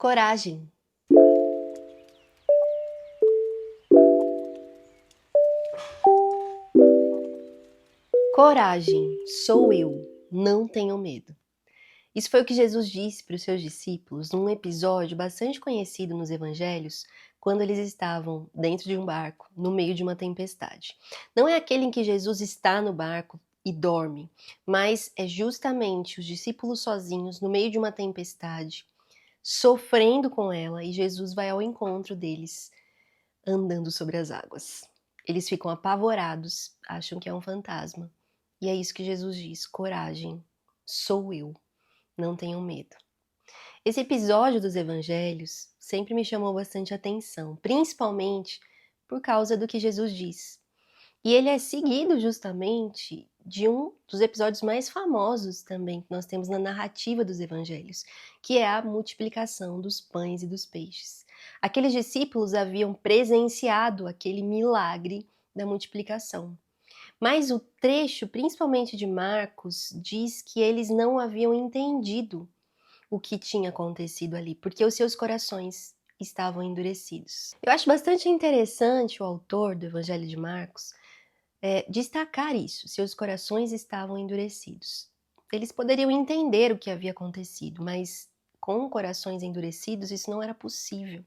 Coragem. Coragem, sou eu, não tenham medo. Isso foi o que Jesus disse para os seus discípulos num episódio bastante conhecido nos evangelhos, quando eles estavam dentro de um barco, no meio de uma tempestade. Não é aquele em que Jesus está no barco e dorme, mas é justamente os discípulos sozinhos, no meio de uma tempestade, sofrendo com ela, e Jesus vai ao encontro deles, andando sobre as águas. Eles ficam apavorados, acham que é um fantasma. E é isso que Jesus diz: coragem, sou eu, não tenham medo. Esse episódio dos evangelhos sempre me chamou bastante atenção, principalmente por causa do que Jesus diz. E ele é seguido justamente de um dos episódios mais famosos também que nós temos na narrativa dos evangelhos, que é a multiplicação dos pães e dos peixes. Aqueles discípulos haviam presenciado aquele milagre da multiplicação. Mas o trecho, principalmente de Marcos, diz que eles não haviam entendido o que tinha acontecido ali, porque os seus corações estavam endurecidos. Eu acho bastante interessante o autor do Evangelho de Marcos destacar isso: seus corações estavam endurecidos. Eles poderiam entender o que havia acontecido, mas com corações endurecidos isso não era possível.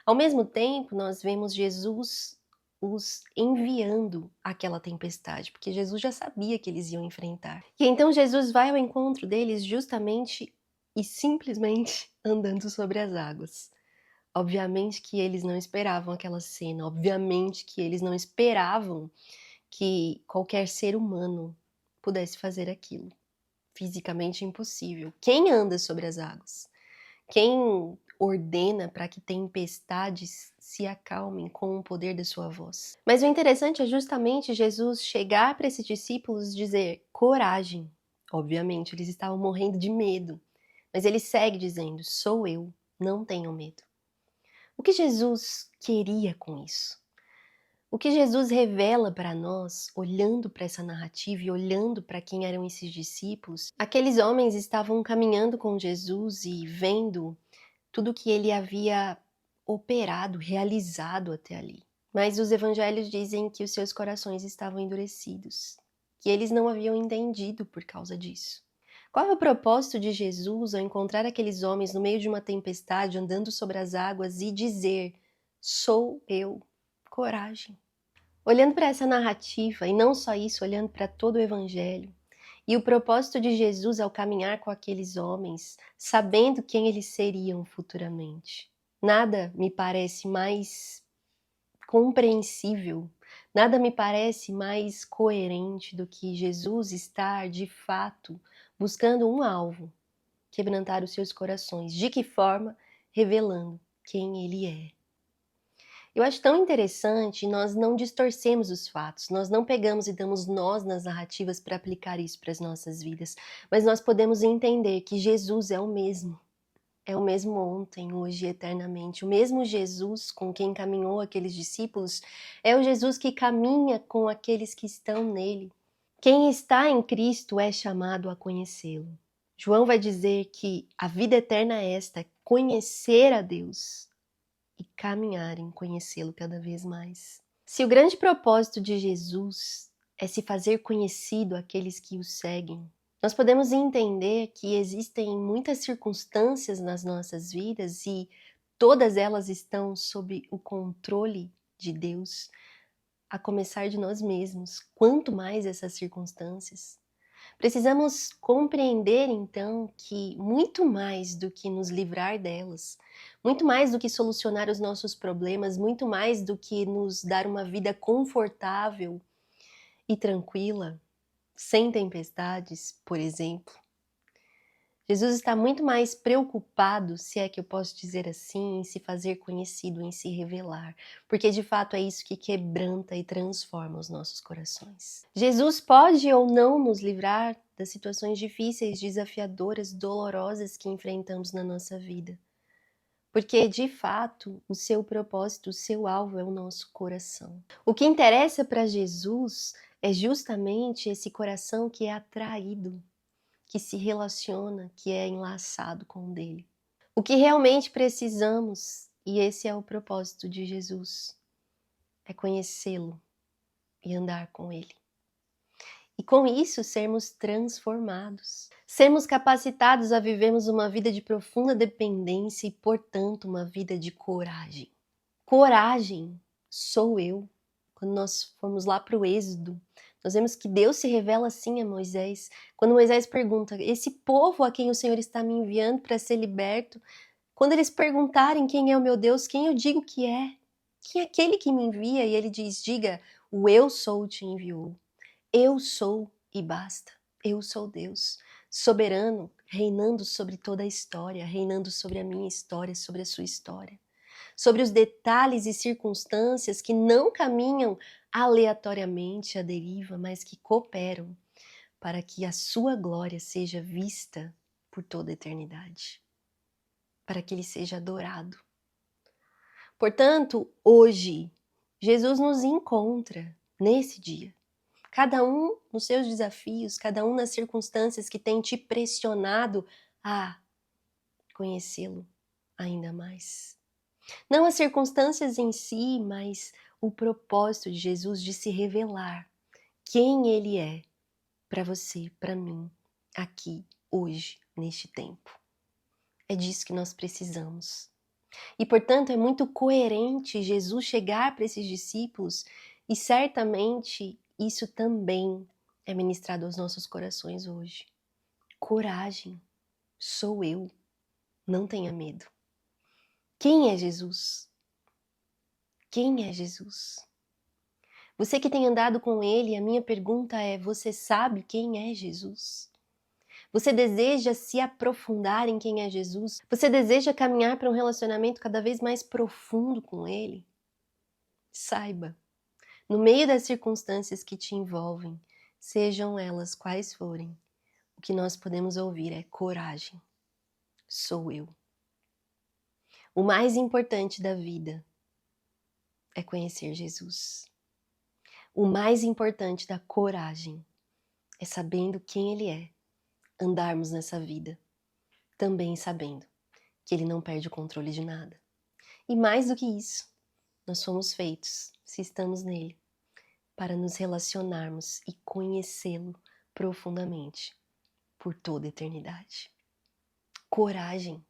Ao mesmo tempo, nós vemos Jesus os enviando àquela tempestade, porque Jesus já sabia que eles iam enfrentar. E então Jesus vai ao encontro deles justamente e simplesmente andando sobre as águas. Obviamente que eles não esperavam aquela cena, obviamente que eles não esperavam que qualquer ser humano pudesse fazer aquilo. Fisicamente impossível. Quem anda sobre as águas? Quem ordena para que tempestades se acalmem com o poder da sua voz? Mas o interessante é justamente Jesus chegar para esses discípulos e dizer: coragem. Obviamente, eles estavam morrendo de medo, mas ele segue dizendo: sou eu, não tenham medo. O que Jesus queria com isso? O que Jesus revela para nós, olhando para essa narrativa e olhando para quem eram esses discípulos, aqueles homens estavam caminhando com Jesus e vendo tudo que ele havia operado, realizado até ali. Mas os evangelhos dizem que os seus corações estavam endurecidos, que eles não haviam entendido por causa disso. Qual é o propósito de Jesus ao encontrar aqueles homens no meio de uma tempestade, andando sobre as águas e dizer: sou eu, coragem? Olhando para essa narrativa, e não só isso, olhando para todo o evangelho, e o propósito de Jesus ao caminhar com aqueles homens, sabendo quem eles seriam futuramente. Nada me parece mais compreensível, nada me parece mais coerente do que Jesus estar, de fato, buscando um alvo, quebrantar os seus corações. De que forma? Revelando quem ele é. Eu acho tão interessante, nós não distorcemos os fatos, nós não pegamos e damos nós nas narrativas para aplicar isso para as nossas vidas, mas nós podemos entender que Jesus é o mesmo ontem, hoje e eternamente. O mesmo Jesus com quem caminhou aqueles discípulos é o Jesus que caminha com aqueles que estão nele. Quem está em Cristo é chamado a conhecê-lo. João vai dizer que a vida eterna é esta: conhecer a Deus e caminhar em conhecê-lo cada vez mais. Se o grande propósito de Jesus é se fazer conhecido àqueles que o seguem, nós podemos entender que existem muitas circunstâncias nas nossas vidas e todas elas estão sob o controle de Deus, a começar de nós mesmos. Quanto mais essas circunstâncias, precisamos compreender, então, que muito mais do que nos livrar delas, muito mais do que solucionar os nossos problemas, muito mais do que nos dar uma vida confortável e tranquila, sem tempestades, por exemplo, Jesus está muito mais preocupado, se é que eu posso dizer assim, em se fazer conhecido, em se revelar, porque de fato é isso que quebranta e transforma os nossos corações. Jesus pode ou não nos livrar das situações difíceis, desafiadoras, dolorosas que enfrentamos na nossa vida, porque de fato o seu propósito, o seu alvo é o nosso coração. O que interessa para Jesus é justamente esse coração que é atraído, que se relaciona, que é enlaçado com o dele. O que realmente precisamos, e esse é o propósito de Jesus, é conhecê-lo e andar com ele. E com isso sermos transformados. Sermos capacitados a vivermos uma vida de profunda dependência e, portanto, uma vida de coragem. Coragem sou eu. Quando nós formos lá para o Êxodo, nós vemos que Deus se revela assim a Moisés. Quando Moisés pergunta, esse povo a quem o Senhor está me enviando para ser liberto, quando eles perguntarem quem é o meu Deus, quem eu digo que é? Quem é aquele que me envia? E ele diz, diga, o eu sou te enviou. Eu sou e basta. Eu sou Deus, soberano, reinando sobre toda a história, reinando sobre a minha história, sobre a sua história. Sobre os detalhes e circunstâncias que não caminham aleatoriamente à deriva, mas que cooperam para que a sua glória seja vista por toda a eternidade, para que ele seja adorado. Portanto, hoje, Jesus nos encontra nesse dia. Cada um nos seus desafios, cada um nas circunstâncias que tem te pressionado a conhecê-lo ainda mais. Não as circunstâncias em si, mas o propósito de Jesus de se revelar quem ele é para você, para mim, aqui, hoje, neste tempo. É disso que nós precisamos. E, portanto, é muito coerente Jesus chegar para esses discípulos e certamente isso também é ministrado aos nossos corações hoje. Coragem, sou eu, não tenha medo. Quem é Jesus? Quem é Jesus? Você que tem andado com ele, a minha pergunta é, você sabe quem é Jesus? Você deseja se aprofundar em quem é Jesus? Você deseja caminhar para um relacionamento cada vez mais profundo com ele? Saiba, no meio das circunstâncias que te envolvem, sejam elas quais forem, o que nós podemos ouvir é coragem, sou eu. O mais importante da vida é conhecer Jesus. O mais importante da coragem é sabendo quem ele é, andarmos nessa vida, também sabendo que ele não perde o controle de nada. E mais do que isso, nós fomos feitos, se estamos nele, para nos relacionarmos e conhecê-lo profundamente por toda a eternidade. Coragem.